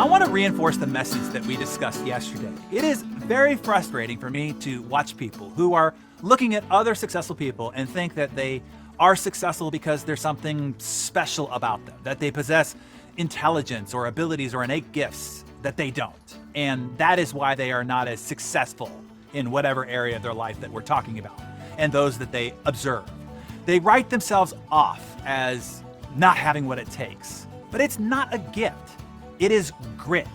I want to reinforce the message that we discussed yesterday. It is very frustrating for me to watch people who are looking at other successful people and think that they are successful because there's something special about them, that they possess intelligence or abilities or innate gifts that they don't. And that is why they are not as successful in whatever area of their life that we're talking about and those that they observe. They write themselves off as not having what it takes. But it's not a gift. It is grit.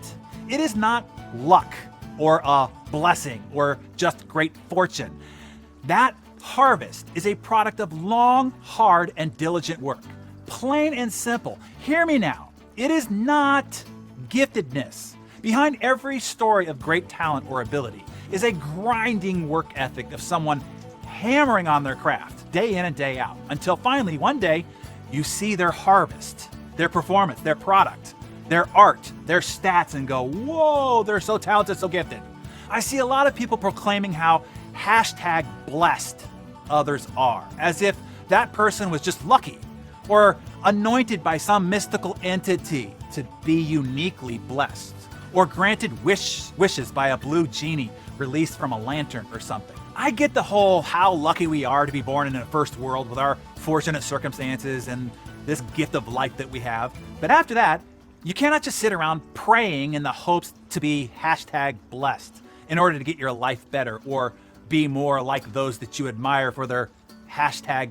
It is not luck or a blessing or just great fortune. That harvest is a product of long, hard, and diligent work. Plain and simple. Hear me now. It is not giftedness. Behind every story of great talent or ability is a grinding work ethic of someone hammering on their craft day in and day out until finally one day you see their harvest, their performance, their product, their art, their stats, and go, whoa, they're so talented, so gifted. I see a lot of people proclaiming how #blessed others are, as if that person was just lucky or anointed by some mystical entity to be uniquely blessed, or granted wishes by a blue genie released from a lantern or something. I get the whole how lucky we are to be born in a first world with our fortunate circumstances and this gift of life that we have. But after that, you cannot just sit around praying in the hopes to be #blessed in order to get your life better or be more like those that you admire for their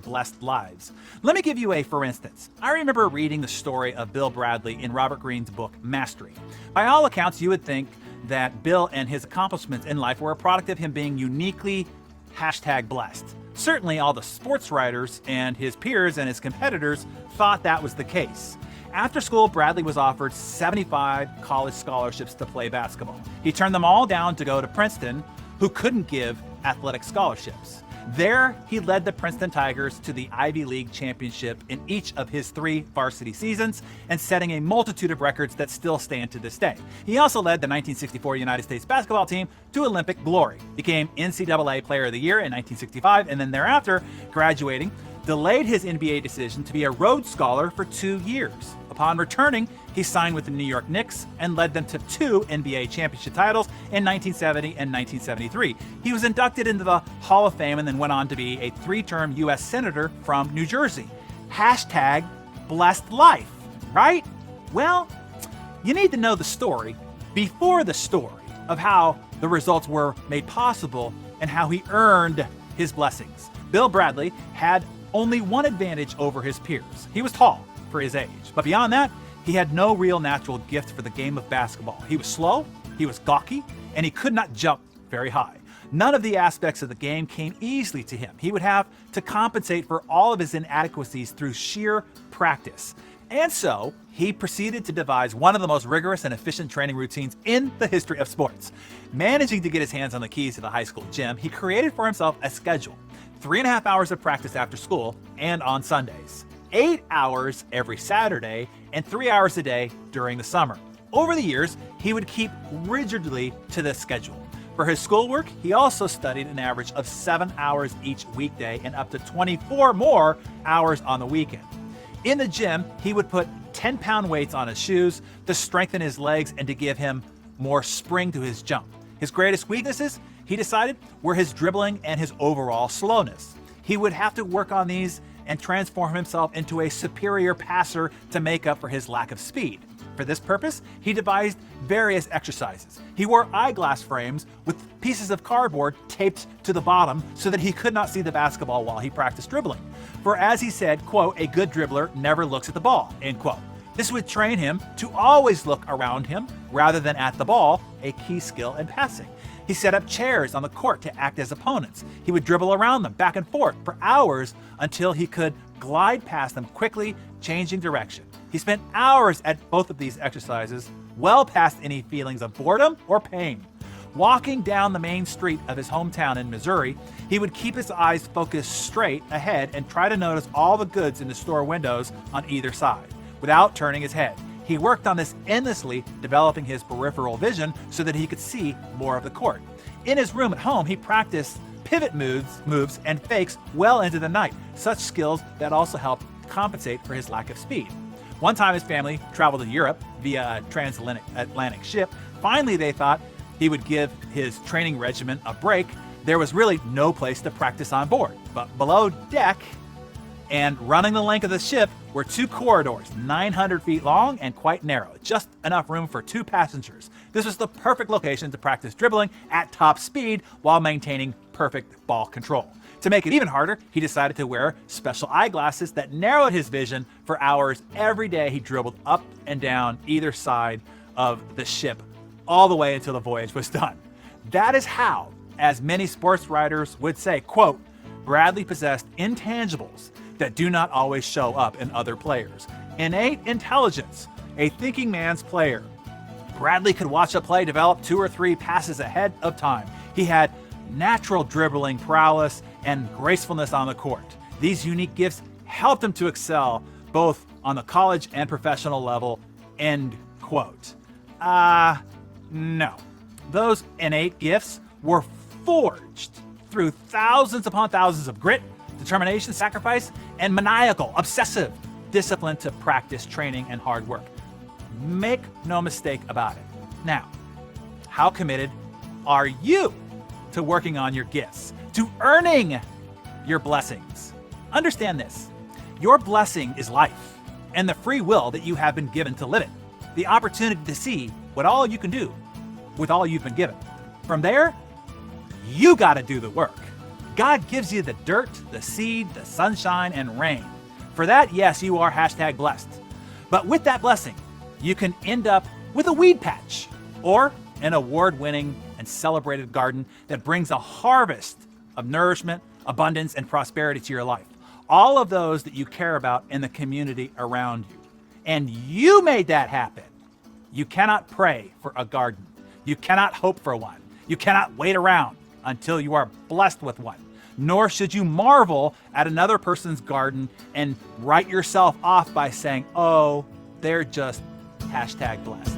#blessed lives. Let me give you a for instance. I remember reading the story of Bill Bradley in Robert Greene's book, Mastery. By all accounts, you would think that Bill and his accomplishments in life were a product of him being uniquely #blessed. Certainly all the sports writers and his peers and his competitors thought that was the case. After school, Bradley was offered 75 college scholarships to play basketball. He turned them all down to go to Princeton, who couldn't give athletic scholarships. There, he led the Princeton Tigers to the Ivy League championship in each of his 3 varsity seasons and setting a multitude of records that still stand to this day. He also led the 1964 United States basketball team to Olympic glory, became NCAA Player of the Year in 1965, and then thereafter, graduating, delayed his NBA decision to be a Rhodes Scholar for 2 years. Upon returning, he signed with the New York Knicks and led them to 2 NBA championship titles in 1970 and 1973. He was inducted into the Hall of Fame and then went on to be a 3-term U.S. Senator from New Jersey. #blessed life, right? Well, you need to know the story before the story of how the results were made possible and how he earned his blessings. Bill Bradley had only one advantage over his peers. He was tall for his age, but beyond that, he had no real natural gift for the game of basketball. He was slow, he was gawky, and he could not jump very high. None of the aspects of the game came easily to him. He would have to compensate for all of his inadequacies through sheer practice. And so, he proceeded to devise one of the most rigorous and efficient training routines in the history of sports. Managing to get his hands on the keys to the high school gym, he created for himself a schedule: 3.5 hours of practice after school and on Sundays, 8 hours every Saturday, and 3 hours a day during the summer. Over the years, he would keep rigidly to this schedule. For his schoolwork, he also studied an average of 7 hours each weekday and up to 24 more hours on the weekend. In the gym, he would put 10-pound weights on his shoes to strengthen his legs and to give him more spring to his jump. His greatest weaknesses, he decided, were his dribbling and his overall slowness. He would have to work on these and transform himself into a superior passer to make up for his lack of speed. For this purpose, he devised various exercises. He wore eyeglass frames with pieces of cardboard taped to the bottom so that he could not see the basketball while he practiced dribbling. For as he said, quote, "A good dribbler never looks at the ball," end quote. This would train him to always look around him rather than at the ball, a key skill in passing. He set up chairs on the court to act as opponents. He would dribble around them back and forth for hours until he could glide past them quickly, changing direction. He spent hours at both of these exercises, well past any feelings of boredom or pain. Walking down the main street of his hometown in Missouri, he would keep his eyes focused straight ahead and try to notice all the goods in the store windows on either side, without turning his head. He worked on this endlessly, developing his peripheral vision so that he could see more of the court. In his room at home, he practiced pivot moves and fakes well into the night, such skills that also helped compensate for his lack of speed. One time his family traveled to Europe via a transatlantic ship. Finally, they thought he would give his training regimen a break. There was really no place to practice on board. But below deck and running the length of the ship were two corridors, 900 feet long and quite narrow, just enough room for two passengers. This was the perfect location to practice dribbling at top speed while maintaining perfect ball control. To make it even harder, he decided to wear special eyeglasses that narrowed his vision for hours every day. He dribbled up and down either side of the ship all the way until the voyage was done. That is how, as many sports writers would say, quote, Bradley possessed intangibles that do not always show up in other players. Innate intelligence, a thinking man's player. Bradley could watch a play develop 2 or 3 passes ahead of time. He had natural dribbling prowess and gracefulness on the court. These unique gifts helped him to excel both on the college and professional level, end quote. No. Those innate gifts were forged through thousands upon thousands of grit, determination, sacrifice, and maniacal, obsessive discipline to practice, training, and hard work. Make no mistake about it. Now, how committed are you to working on your gifts, to earning your blessings? Understand this. Your blessing is life and the free will that you have been given to live it. The opportunity to see what all you can do with all you've been given. From there, you got to do the work. God gives you the dirt, the seed, the sunshine, and rain. For that, yes, you are #blessed. But with that blessing, you can end up with a weed patch or an award-winning and celebrated garden that brings a harvest of nourishment, abundance, and prosperity to your life. All of those that you care about in the community around you. And you made that happen. You cannot pray for a garden. You cannot hope for one. You cannot wait around until you are blessed with one. Nor should you marvel at another person's garden and write yourself off by saying, oh, they're just #blessed.